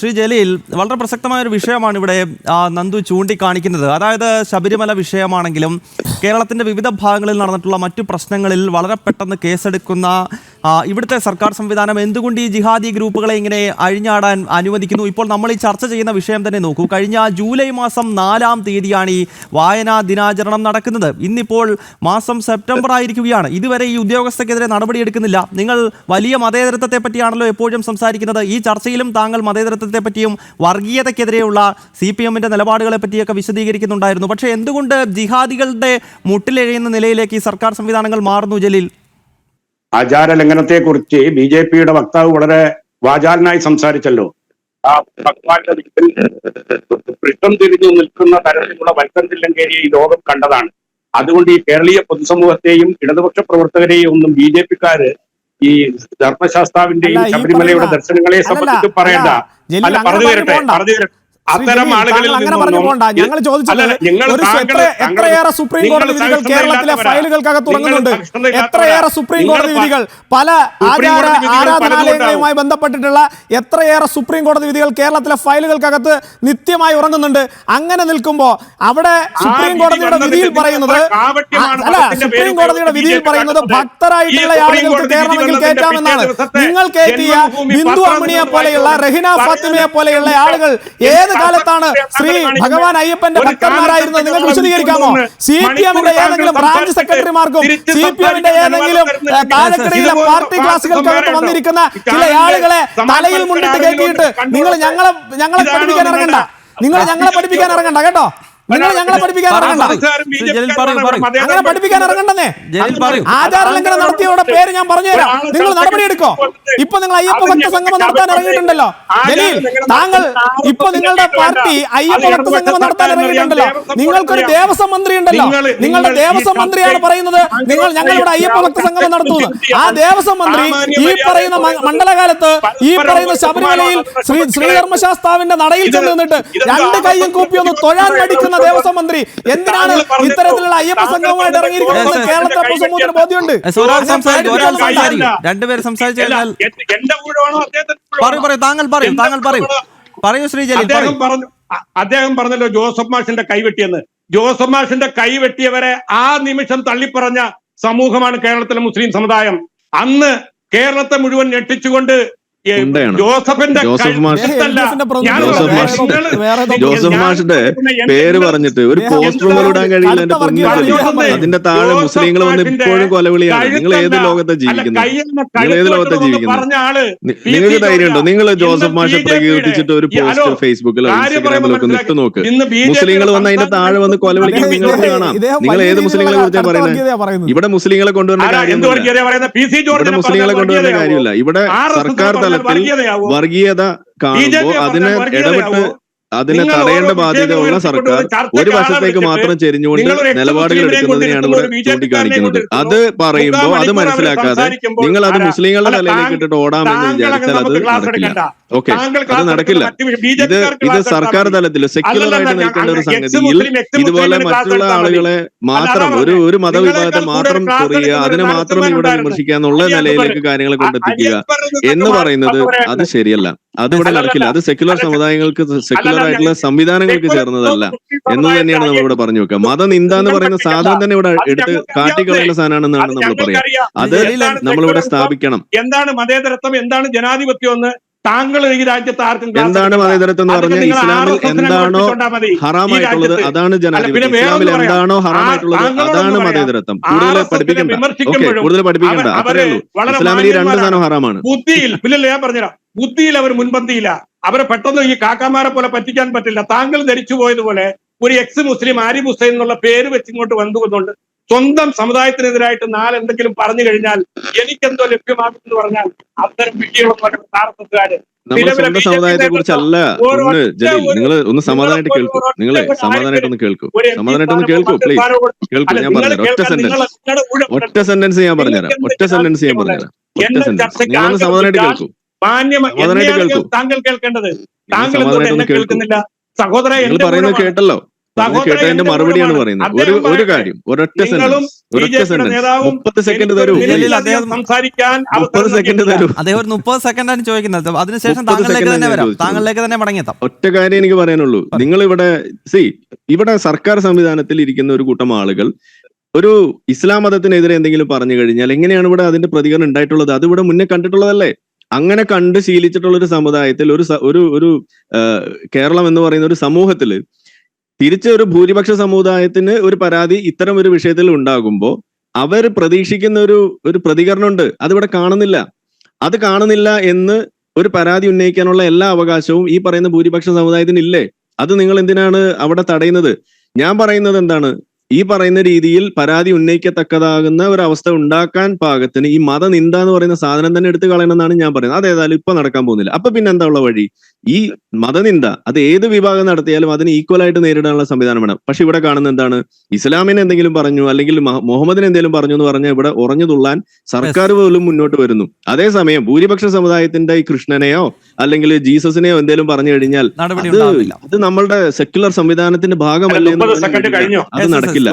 ശ്രീ ജലീൽ, വളരെ പ്രസക്തമായ ഒരു വിഷയമാണ് ഇവിടെ നന്ദു ചൂണ്ടിക്കാണിക്കുന്നത്. അതായത് ശബരിമല വിഷയമാണെങ്കിലും കേരളത്തിൻ്റെ വിവിധ ഭാഗങ്ങളിൽ നടന്നിട്ടുള്ള മറ്റു പ്രശ്നങ്ങളിൽ വളരെ പെട്ടെന്ന് കേസെടുക്കുന്ന ഇവിടുത്തെ സർക്കാർ സംവിധാനം എന്തുകൊണ്ട് ഈ ജിഹാദി ഗ്രൂപ്പുകളെ ഇങ്ങനെ അഴിഞ്ഞാടാൻ അനുവദിക്കുന്നു? ഇപ്പോൾ നമ്മൾ ഈ ചർച്ച ചെയ്യുന്ന വിഷയം തന്നെ നോക്കൂ. കഴിഞ്ഞ ജൂലൈ മാസം 4-ാം തീയതിയാണ് ഈ വായനാ ദിനാചരണം നടക്കുന്നത്. ഇന്നിപ്പോൾ മാസം സെപ്റ്റംബർ ആയിരിക്കുകയാണ്. ഇതുവരെ ഈ ഉദ്യോഗസ്ഥർക്കെതിരെ നടപടിയെടുക്കുന്നില്ല. നിങ്ങൾ വലിയ മതേതരത്വത്തെ പറ്റിയാണല്ലോ എപ്പോഴും സംസാരിക്കുന്നത്. ഈ ചർച്ചയിലും താങ്കൾ മതേതരത്വത്തെ പറ്റിയും വർഗീയതയ്ക്കെതിരെയുള്ള CPM-ന്റെ നിലപാടുകളെ പറ്റിയൊക്കെ വിശദീകരിക്കുന്നുണ്ടായിരുന്നു. പക്ഷേ എന്തുകൊണ്ട് ജിഹാദികളുടെ മുട്ടിലെഴയുന്ന നിലയിലേക്ക് ഈ സർക്കാർ സംവിധാനങ്ങൾ മാറുന്നു? ജലീൽ, ആചാര ലംഘനത്തെ കുറിച്ച് BJP-യുടെ വക്താവ് വളരെ വാചാലനായി സംസാരിച്ചല്ലോ. ആ വൃത്തം തിരിഞ്ഞു നിൽക്കുന്ന തരത്തിലുള്ള വൽക്കരത്തില്ലങ്കേരിയെ ഈ ലോകം കണ്ടതാണ്. അതുകൊണ്ട് ഈ കേരളീയ പൊതുസമൂഹത്തെയും ഇടതുപക്ഷ പ്രവർത്തകരെയും ഒന്നും BJP-ക്കാര് ഈ ധർമ്മശാസ്താവിന്റെയും ശബരിമലയുടെ ദർശനങ്ങളെ സംബന്ധിച്ച് പറയണ്ട. അല്ല, പറഞ്ഞു തരട്ടെ. അത്തരം ആളുകളിൽ ഞങ്ങൾ ചോദിച്ചത് എത്രയേറെ സുപ്രീം കോടതി വിധികൾ കേരളത്തിലെ ഫയലുകൾക്കകത്ത് ഉറങ്ങുന്നുണ്ട്. എത്രയേറെ സുപ്രീം കോടതി വിധികൾ പല ആരാധനാലയങ്ങളുമായി ബന്ധപ്പെട്ടിട്ടുള്ള എത്രയേറെ സുപ്രീം കോടതി വിധികൾ കേരളത്തിലെ ഫയലുകൾക്കകത്ത് നിത്യമായി ഉറങ്ങുന്നുണ്ട്. അങ്ങനെ നിൽക്കുമ്പോൾ അവിടെ സുപ്രീം കോടതിയുടെ വിധിയിൽ പറയുന്നത് സുപ്രീം കോടതിയുടെ വിധിയിൽ പറയുന്നത് ഭക്തരായിട്ടുള്ള ആളുകൾക്ക് കയറണമെങ്കിൽ കയറ്റാമെന്നാണ്. നിങ്ങൾ കയറ്റിയ ബിന്ദു അമ്മിണിയെ പോലെയുള്ള റഹിന ഫാത്തിമയെ പോലെയുള്ള ആളുകൾ ഏത് കാലത്താണ് ശ്രീ ഭഗവാൻ അയ്യപ്പന്റെ ഭക്തന്മാരായിരുന്നത്? നിങ്ങൾക്ക് വിശദീകരിക്കാമോ? CPM-ന്റെ ഏതെങ്കിലും ബ്രാഞ്ച് സെക്രട്ടറിമാർക്കും CPM-ന്റെ ഏതെങ്കിലും താഴെക്കിടയിലെ പാർട്ടി ക്ലാസുകൾക്കകത്ത് വന്നിരിക്കുന്ന ചില ആളുകളെ തലയിൽ മുണ്ടിട്ട് കയറ്റിയിട്ട് നിങ്ങൾ ഞങ്ങളെ പഠിപ്പിക്കാൻ ഇറങ്ങണ്ട. നിങ്ങൾ ഞങ്ങളെ പഠിപ്പിക്കാൻ ഇറങ്ങണ്ട കേട്ടോ. നിങ്ങൾ ഞങ്ങളെ പഠിപ്പിക്കാൻ ഇറങ്ങണ്ട. അങ്ങനെ പഠിപ്പിക്കാൻ ഇറങ്ങണ്ടെന്നേ. ആചാര ലംഘനം നടത്തിയവരുടെ പേര് ഞാൻ പറഞ്ഞുതരാം. നിങ്ങൾ നടപടിയെടുക്കോ? ഇപ്പൊ നിങ്ങൾ അയ്യപ്പ ഭക്ത സംഗമം നടത്താൻ ഇറങ്ങിയിട്ടുണ്ടല്ലോ ജലീൽ. താങ്കൾ ഇപ്പൊ നിങ്ങളുടെ പാർട്ടി അയ്യപ്പ ഭക്ത സംഗമം നടത്താൻ ഇറങ്ങിയിട്ടുണ്ടല്ലോ. നിങ്ങൾക്കൊരു ദേവസ്വം മന്ത്രി ഉണ്ടല്ലോ. നിങ്ങളുടെ ദേവസ്വം മന്ത്രിയാണ് പറയുന്നത് ഞങ്ങളിവിടെ അയ്യപ്പ ഭക്ത സംഗമം നടത്തുന്നു. ആ ദേവസ്വം മന്ത്രി ഈ പറയുന്ന മണ്ഡലകാലത്ത് ഈ പറയുന്ന ശബരിമലയിൽ ശ്രീധർമ്മശാസ്താവിന്റെ നടയിൽ ചെന്ന് നിന്നിട്ട് രണ്ട് കൈയും കൂപ്പി ഒന്ന് തൊഴാൻ മടിക്കുന്ന ദേവസ്വം മന്ത്രി എന്തിനാണ് ഇത്തരത്തിലുള്ള അയ്യപ്പ സംഘവുമായിട്ട് ഇറങ്ങിയിരിക്കുന്നത്? കേരളത്തിലെ പൊതുസമൂഹത്തിന് ബോധ്യമുണ്ട്. രണ്ടുപേരും സംസാരിച്ചു കഴിഞ്ഞാൽ പറയൂ ശ്രീ ജലീൽ. അദ്ദേഹം പറഞ്ഞല്ലോ ജോസഫ് മാഷിന്റെ കൈവെട്ടിയെന്ന്. ജോസഫ് മാഷിന്റെ കൈവെട്ടിയവരെ ആ നിമിഷം തള്ളിപ്പറഞ്ഞ സമൂഹമാണ് കേരളത്തിലെ മുസ്ലിം സമുദായം. അന്ന് കേരളത്തെ മുഴുവൻ ഞെട്ടിച്ചുകൊണ്ട് ജോസഫ് മാഷിന്റെ പേര് പറഞ്ഞിട്ട് ഒരു പോസ്റ്റർ ഇടാൻ കഴിയില്ല. എന്റെ പൊന്നു, അതിന്റെ താഴെ മുസ്ലിങ്ങൾ വന്ന് ഇപ്പോഴും കൊലവിളിയാണ്. നിങ്ങൾ ഏത് ലോകത്തെ ജീവിക്കുന്നത്? നിങ്ങൾക്ക് ധൈര്യമുണ്ടോ? നിങ്ങൾ ജോസഫ് മാഷെ പ്രകീർത്തിച്ചിട്ട് ഒരു പോസ്റ്റർ ഫേസ്ബുക്കിലോ ഇൻസ്റ്റാഗ്രാമിലൊക്കെ ഇട്ട് നോക്ക്. മുസ്ലിങ്ങൾ വന്ന് അതിന്റെ താഴെ വന്ന് കൊലവിളിക്കാൻ നിങ്ങൾക്ക് കാണാം. നിങ്ങൾ ഏത് മുസ്ലിങ്ങളെ കുറിച്ചാണ് പറയുന്നത്? ഇവിടെ മുസ്ലിങ്ങളെ കൊണ്ടുവരുന്ന കാര്യമില്ല. ഇവിടെ മുസ്ലിങ്ങളെ കൊണ്ടുവരുന്ന കാര്യമില്ല. ഇവിടെ സർക്കാർ വർഗീയത കാണുമ്പോൾ അതിനെ ഇടപെട്ട് അതിനെ തടയേണ്ട ബാധ്യതയുള്ള സർക്കാർ ഒരു വശത്തേക്ക് മാത്രം ചെരിഞ്ഞുകൊണ്ട് നിലപാടുകൾ എടുക്കുന്നതിനെയാണ് ഇവിടെ ചൂണ്ടിക്കാണിക്കുന്നത്. അത് പറയുമ്പോൾ അത് മനസ്സിലാക്കാതെ നിങ്ങൾ അത് മുസ്ലിങ്ങളുടെ തലയിലേക്ക് ഇട്ടിട്ട് ഓടാമെന്ന് വിചാരിച്ചാൽ അത് നടക്കില്ല. ഓക്കെ, അത് നടക്കില്ല. ഇത് സർക്കാർ തലത്തിൽ സെക്യുലർ ആയിട്ട് നിൽക്കേണ്ട ഒരു സംഗതിയിൽ ഇതുപോലെ മറ്റുള്ള ആളുകളെ മാത്രം ഒരു മതവിഭാഗത്തെ മാത്രം ചൊറിയുക, അതിനെ മാത്രം ഇവിടെ വിമർശിക്കുക എന്നുള്ള നിലയിലേക്ക് കാര്യങ്ങളെ കൊണ്ടെത്തിക്കുക എന്ന് പറയുന്നത് അത് ശരിയല്ല. അത് ഇവിടെ നടക്കില്ല. അത് സെക്യുലർ സമുദായങ്ങൾക്ക് സെക്യുലർ ആയിട്ടുള്ള സംവിധാനങ്ങൾക്ക് ചേർന്നതല്ല എന്ന് തന്നെയാണ് നമ്മൾ ഇവിടെ പറഞ്ഞു വെക്കുക. മതനിന്ദ എന്ന് പറയുന്ന സാധനം തന്നെ ഇവിടെ എടുത്ത് കാട്ടിക്കളയുന്ന സാധനമാണെന്നാണ് നമ്മൾ പറയുക. അത് നമ്മളിവിടെ സ്ഥാപിക്കണം. എന്താണ് മതേതരത്വം, എന്താണ് ജനാധിപത്യം എന്ന് താങ്കൾ ഈ രാജ്യത്ത് ആർക്കും എന്താണ് മതേതരത്വം എന്ന് പറഞ്ഞാൽ ഇസ്ലാമിൽ എന്താണോ ഹറാമായിട്ടുള്ളത് അതാണ് ജനാധിപത്യം. ഇസ്ലാമിൽ എന്താണോ ഹറാമായിട്ടുള്ളത് അതാണ് മതേതരത്വം. കൂടുതൽ പഠിപ്പിക്കണ്ട. ഓക്കെ, കൂടുതൽ പഠിപ്പിക്കണ്ട. അത്രേ ഉള്ളൂ. ഇസ്ലാമിൽ ഈ രണ്ട് സാധനം ഹറാമാണ്. ബുദ്ധിയിൽ ഞാൻ പറഞ്ഞുതരാം. ബുദ്ധിയിൽ അവർ മുൻപന്തിയില്ല. അവരെ പെട്ടെന്ന് ഈ കാക്കാമാരെ പോലെ പറ്റിക്കാൻ പറ്റില്ല. താങ്കൾ ധരിച്ചു പോയതുപോലെ ഒരു എക്സ് മുസ്ലിം ആരിഫ് ഹുസൈൻ എന്നുള്ള പേര് വെച്ചിങ്ങോട്ട് വന്നുകൊണ്ടുണ്ട് സ്വന്തം സമുദായത്തിനെതിരായിട്ട് എന്തെങ്കിലും പറഞ്ഞു കഴിഞ്ഞാൽ എനിക്കെന്തോ ലഭ്യമാകുമെന്ന് പറഞ്ഞാൽ അത്തരം വിഷയങ്ങളൊക്കെ നമ്മുടെ സ്വന്തം സമുദായത്തെ കുറിച്ചല്ല. ഒന്ന് ജലീൽ, നിങ്ങൾ ഒന്ന് സമാധാനമായിട്ട് കേൾക്കൂ. നിങ്ങളെ സമാധാനമായിട്ടൊന്ന് കേൾക്കൂ. സമാധാനമായിട്ട് കേൾക്കൂ പ്ലീസ്. കേൾക്കൂ, ഞാൻ പറഞ്ഞുതരാം. ഒറ്റ സെന്റൻസ് ഞാൻ പറഞ്ഞുതരാം. നിങ്ങളൊന്ന് സമാധാനമായിട്ട് കേൾക്കൂ. താങ്കൾ കേൾക്കേണ്ടത്. താങ്കൾ കേൾക്കുന്നില്ല സഹോദര. പറയുന്നത് കേട്ടല്ലോ. കേട്ടതിന്റെ മറുപടിയാണ് പറയുന്നത്. ഒരു കാര്യം, ഒരൊറ്റ സെന്റൻസ് 30 സെക്കൻഡ് തരൂ. സംസാരിക്കാൻ 30 സെക്കൻഡ് തരൂ. അദ്ദേഹം ഒരു 30 സെക്കൻഡാണ് ചോദിക്കുന്നത്. അതിനുശേഷം താങ്കളിലേക്ക് തന്നെ വരാം, താങ്കളിലേക്ക് തന്നെ മടങ്ങിയെത്താം. ഒറ്റ കാര്യം എനിക്ക് പറയാനുള്ളൂ. നിങ്ങൾ ഇവിടെ സർക്കാർ സംവിധാനത്തിൽ ഇരിക്കുന്ന ഒരു കൂട്ടം ആളുകൾ ഒരു ഇസ്ലാം മതത്തിനെതിരെ എന്തെങ്കിലും പറഞ്ഞു കഴിഞ്ഞാൽ എങ്ങനെയാണ് ഇവിടെ അതിന്റെ പ്രതികരണം ഉണ്ടായിട്ടുള്ളത്? അത് ഇവിടെ മുന്നേ കണ്ടിട്ടുള്ളതല്ലേ? അങ്ങനെ കണ്ട് ശീലിച്ചിട്ടുള്ള ഒരു സമുദായത്തിൽ ഒരു കേരളം എന്ന് പറയുന്ന ഒരു സമൂഹത്തില് തിരിച്ച് ഒരു ഭൂരിപക്ഷ സമുദായത്തിന് ഒരു പരാതി ഇത്തരം ഒരു വിഷയത്തിൽ ഉണ്ടാകുമ്പോൾ അവർ പ്രതീക്ഷിക്കുന്ന ഒരു പ്രതികരണമുണ്ട്. അതിവിടെ കാണുന്നില്ല. അത് കാണുന്നില്ല എന്ന് ഒരു പരാതി ഉന്നയിക്കാനുള്ള എല്ലാ അവകാശവും ഈ പറയുന്ന ഭൂരിപക്ഷ സമുദായത്തിന് ഇല്ലേ? അത് നിങ്ങൾ എന്തിനാണ് അവിടെ തടയുന്നത്? ഞാൻ പറയുന്നത് എന്താണ്, ഈ പറയുന്ന രീതിയിൽ പരാതി ഉന്നയിക്കത്തക്കതാകുന്ന ഒരു അവസ്ഥ ഉണ്ടാക്കാൻ പാകത്തിന് ഈ മതനിന്ദ എന്ന് പറയുന്ന സാധനം തന്നെ എടുത്തു കളയണമെന്നാണ് ഞാൻ പറയുന്നത്. അതേതായാലും ഇപ്പൊ നടക്കാൻ പോകുന്നില്ല. അപ്പൊ പിന്നെ എന്താ ഉള്ള വഴി? ഈ മതനിന്ദ അത് ഏത് വിഭാഗം നടത്തിയാലും അതിന് ഈക്വൽ ആയിട്ട് നേരിടാനുള്ള സംവിധാനം വേണം. പക്ഷെ ഇവിടെ കാണുന്ന എന്താണ്, ഇസ്ലാമിനെ എന്തെങ്കിലും പറഞ്ഞു അല്ലെങ്കിൽ മുഹമ്മദിനെ എന്തെങ്കിലും പറഞ്ഞു എന്ന് പറഞ്ഞാൽ ഇവിടെ ഉറഞ്ഞു തുള്ളാൻ സർക്കാർ പോലും മുന്നോട്ട് വരുന്നു. അതേസമയം ഭൂരിപക്ഷ സമുദായത്തിന്റെ ഈ കൃഷ്ണനെയോ അല്ലെങ്കിൽ ജീസസിനെയോ എന്തെങ്കിലും പറഞ്ഞു കഴിഞ്ഞാൽ അത് നമ്മളുടെ സെക്യുലർ സംവിധാനത്തിന്റെ ഭാഗമല്ലേ, അത് നടക്കില്ല.